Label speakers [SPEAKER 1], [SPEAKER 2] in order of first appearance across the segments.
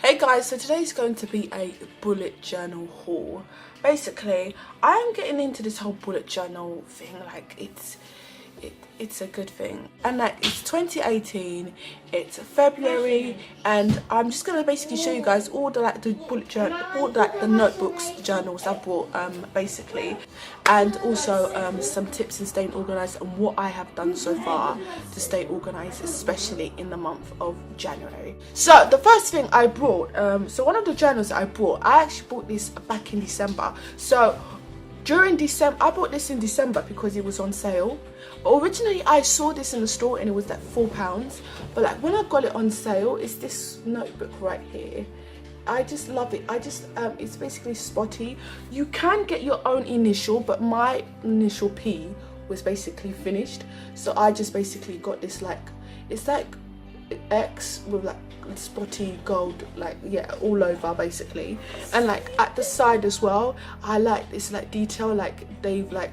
[SPEAKER 1] Hey guys, so today's going to be a bullet journal haul. Basically, I'm getting into this whole bullet journal thing, like it's a good thing. And like it's 2018, it's February, and I'm just gonna basically show you guys all the like the bullet journal, all like the notebooks, journals I bought basically, and also some tips in staying organized and what I have done so far to stay organized, especially in the month of January. So the first thing I brought, so one of the journals that I bought, I actually bought this back in December. So during December, I bought this in December because it was on sale. Originally I saw this in the store and it was like £4, but like when I got it on sale, it's this notebook right here. I just love it. It's basically spotty. You can get your own initial, but my initial P was basically finished, so I just basically got this, like it's like X with like spotty gold, like yeah, all over basically. And like at the side as well, I like this like detail, like they've like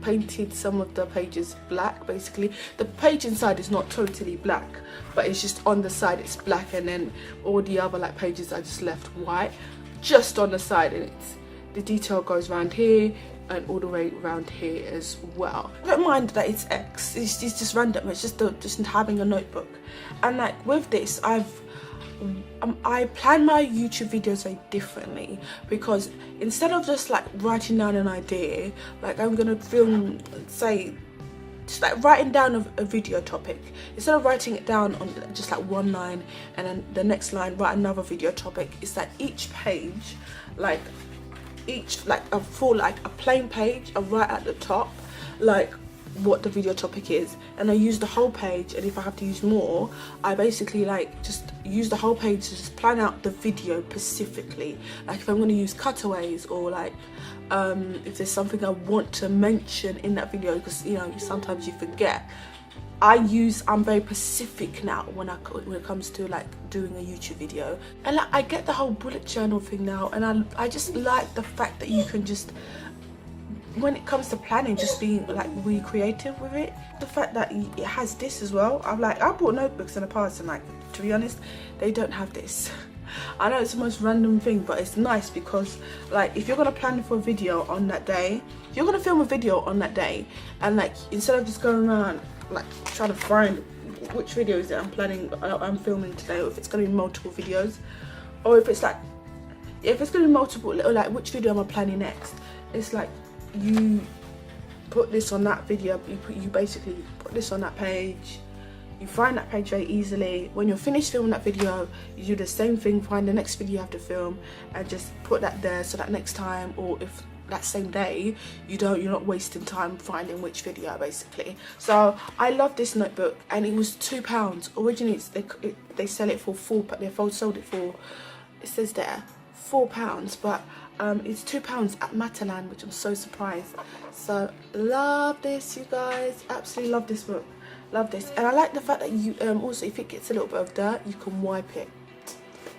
[SPEAKER 1] painted some of the pages black. Basically the page inside is not totally black, but it's just on the side it's black, and then all the other like pages are just left white just on the side, and it's the detail goes around here and all the way around here as well. I don't mind that it's X, it's just random, it's just having a notebook. And like with this, I plan my YouTube videos very differently, because instead of just like writing down an idea, like I'm gonna film, say, just like writing down a video topic, instead of writing it down on just like one line and then the next line write another video topic, it's like each page, like a full, like a plain page, I write at the top like what the video topic is, and I use the whole page, and if I have to use more, I basically like just use the whole page to just plan out the video specifically. Like if I'm going to use cutaways, or like if there's something I want to mention in that video, because you know sometimes you forget, I'm very specific now when it comes to like doing a YouTube video. And like, I get the whole bullet journal thing now, and I just like the fact that you can just, when it comes to planning, just being like really creative with it. The fact that it has this as well, I bought notebooks in the past, and like, to be honest, they don't have this. I know it's the most random thing, but it's nice because like if you're gonna plan for a video on that day, if you're gonna film a video on that day, and like instead of just going around like trying to find which video is it I'm filming today, or if it's gonna be multiple videos, or if it's like, if it's gonna be multiple, or like which video am I planning next, it's like you put this on that video, you basically put this on that page, you find that page very easily. When you're finished filming that video, you do the same thing, find the next video you have to film, and just put that there, so that next time, or if that same day, you're not wasting time finding which video basically. So I love this notebook, and it was £2. Originally they sell it for they sold it for, it says there, £4, but it's £2 at Matalan, which I'm so surprised. So love this, you guys, absolutely love this book, love this. And I like the fact that you also, if it gets a little bit of dirt, you can wipe it.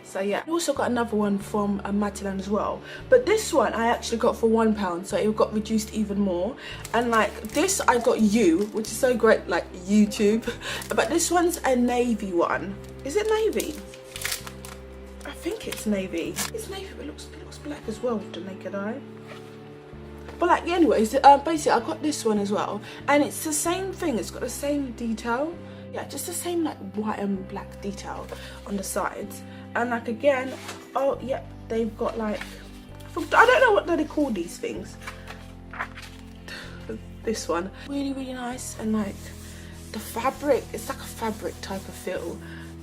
[SPEAKER 1] So yeah, I also got another one from Matalan as well, but this one I actually got for £1, so it got reduced even more. And like this, I got which is so great, like YouTube, but this one's a navy one. Is it navy? I think it's navy. It's navy, but it looks black as well with the naked eye. But like, anyways, basically I got this one as well, and it's the same thing. It's got the same detail, yeah, just the same like white and black detail on the sides. And like again, oh yeah, they've got like, I don't know what they call these things. This one, really nice, and like the fabric, it's like a fabric type of feel.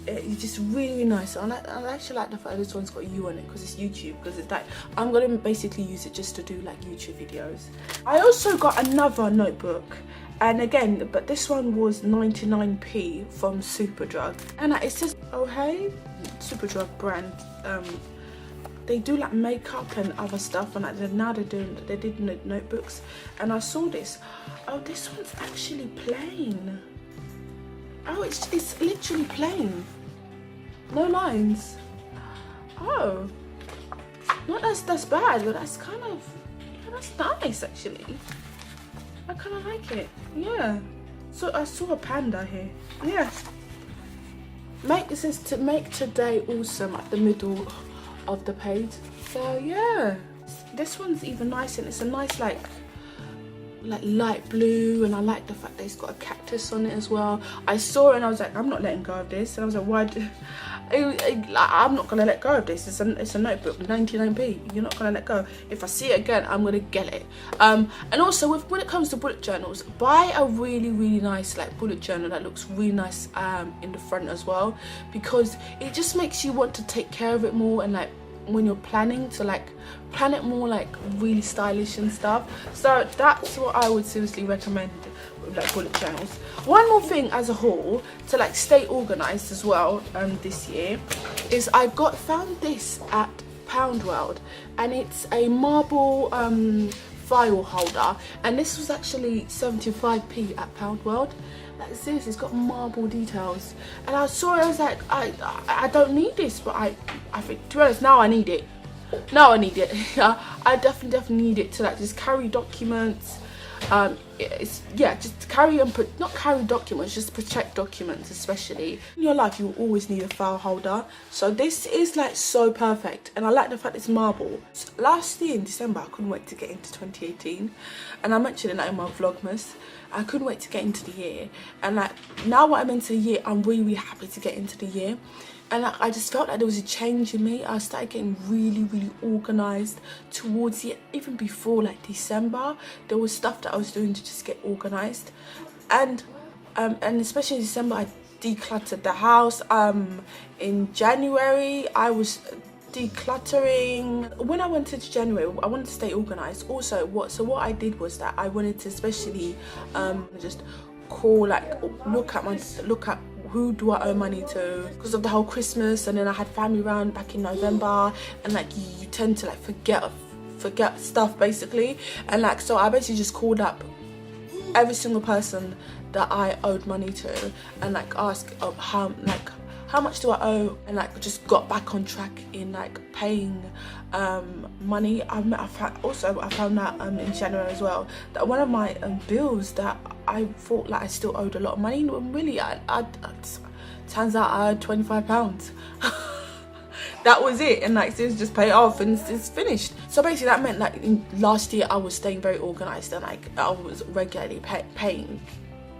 [SPEAKER 1] It's just really nice. I actually like the fact this one's got U on it, because it's YouTube, because it's like I'm gonna basically use it just to do like YouTube videos. I also got another notebook, and again, but this one was 99p from Superdrug, and it says, oh hey, Superdrug brand. They do like makeup and other stuff, and like now they did notebooks. And I saw this, oh, this one's actually plain. Oh, it's literally plain, no lines. Oh, not that's bad, but that's kind of, yeah, that's nice actually. I kind of like it, yeah. So I saw a panda here, yeah. It says to make today awesome at the middle of the page. So yeah, this one's even nice, and it's a nice like light blue, and I like the fact that it's got a cactus on it as well. I saw it and I was like, I'm not letting go of this, and I was like, why I'm not gonna let go of this. It's a notebook, 99p. You're not gonna let go. If I see it again, I'm gonna get it. And also when it comes to bullet journals, buy a really nice like bullet journal that looks really nice in the front as well, because it just makes you want to take care of it more, and like when you're planning to like plan it more like really stylish and stuff. So that's what I would seriously recommend with like bullet journals. One more thing as a whole to like stay organized as well this year is I found this at Pound World, and it's a marble file holder, and this was actually 75p at Pound World. Like seriously, it's got marble details, and I saw it, I was like, I don't need this, but I think, to be honest, now I need it. Now I need it. I definitely need it to like just carry documents. Just carry and not carry documents, just protect documents. Especially in your life, you will always need a file holder, so this is like so perfect, and I like the fact it's marble. So last year in December, I couldn't wait to get into 2018, and I mentioned that in my vlogmas. I couldn't wait to get into the year, and like now that I'm into the year, I'm really happy to get into the year. And like, I just felt like there was a change in me. I started getting really organized towards the, even before like December, there was stuff that I was doing to just get organized, and especially in December I decluttered the house. In January I was decluttering. When I went into January, I wanted to stay organized. Also, what I did was that I wanted to especially just call, like look at who do I owe money to, because of the whole Christmas, and then I had family round back in November, and like you tend to like forget stuff basically, and like so I basically just called up every single person that I owed money to, and like asked how much do I owe, and like just got back on track in like paying money. I found out in January as well that one of my bills that I thought like I still owed a lot of money, really turns out I owed £25. That was it, and like seriously just pay it off and it's finished. So basically that meant like last year I was staying very organised, and like I was regularly paying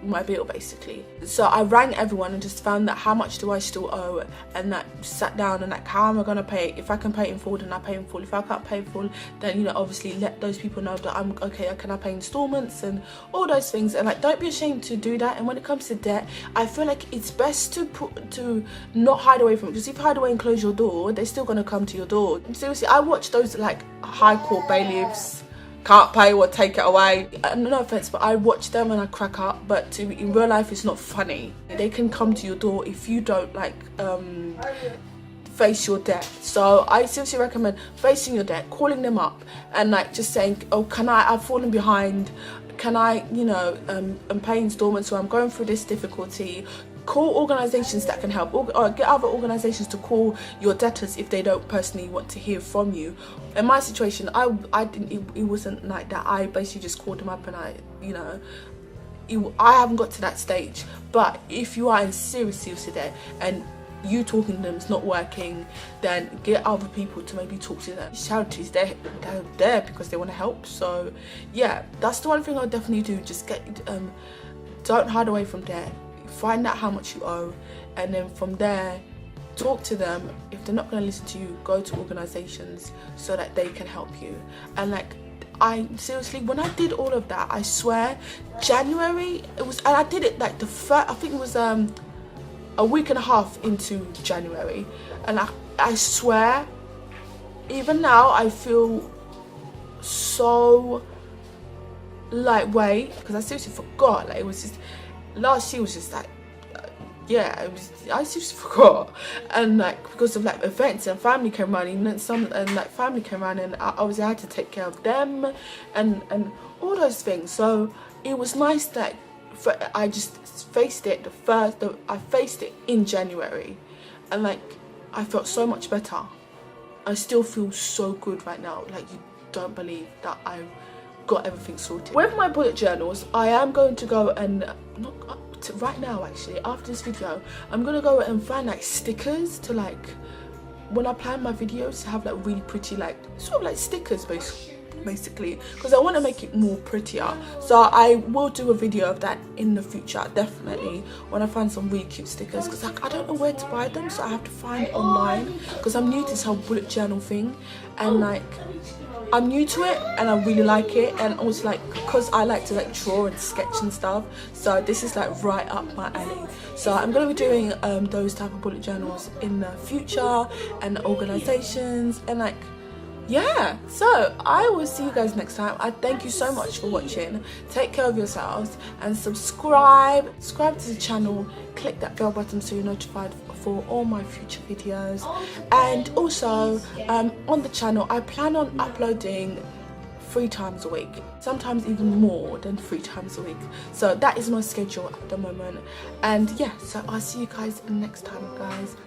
[SPEAKER 1] my bill basically. So I rang everyone and just found that how much do I still owe, and that sat down and like how am I gonna pay it. If I can pay it in full, then I pay in full. If I can't pay in full, then you know obviously let those people know that I'm okay, can I pay installments and all those things. And like don't be ashamed to do that. And when it comes to debt, I feel like it's best to not hide away from it, because if you hide away and close your door, they're still gonna come to your door. Seriously, I watch those like high court bailiffs, can't pay or take it away. No offense, but I watch them and I crack up, but in real life it's not funny. They can come to your door if you don't like face your debt. So I seriously recommend facing your debt, calling them up and like just saying, oh, I've fallen behind, can I, you know, pay installments, so I'm going through this difficulty. Call organisations that can help, or get other organisations to call your debtors if they don't personally want to hear from you. In my situation, I didn't. It wasn't like that. I basically just called them up, and I haven't got to that stage. But if you are in serious debt and you talking to them is not working, then get other people to maybe talk to them. Charities, they're there because they want to help. So yeah, that's the one thing I'll definitely do. Just don't hide away from debt. Find out how much you owe, and then from there talk to them. If they're not going to listen to you, go to organizations so that they can help you. And like I seriously, when I did all of that, I swear January it was, and I did it like I think it was a week and a half into January, and I swear even now I feel so lightweight, because I seriously forgot. Like it was just, last year was just like I seriously forgot, and like because of like events and family came around, and family came around, and obviously I had to take care of them and all those things. So it was nice that I just faced it I faced it in January, and like I felt so much better. I still feel so good right now, like you don't believe that I got everything sorted. With my bullet journals, I am going to go and right now actually, after this video, I'm gonna go and find like stickers to like, when I plan my videos, to have like really pretty like sort of like stickers basically, because I want to make it more prettier. So I will do a video of that in the future, definitely, when I find some really cute stickers, because like I don't know where to buy them, so I have to find it online, because I'm new to this whole bullet journal thing, and like I'm new to it and I really like it, and also like because I like to like draw and sketch and stuff, so this is like right up my alley. So I'm going to be doing those type of bullet journals in the future, and organizations, and like yeah. So I will see you guys next time. I thank you so much for watching. Take care of yourselves and subscribe to the channel. Click that bell button so you're notified for all my future videos. And also on the channel, I plan on uploading 3 times a week, sometimes even more than 3 times a week. So that is my schedule at the moment. And yeah, so I'll see you guys next time, guys.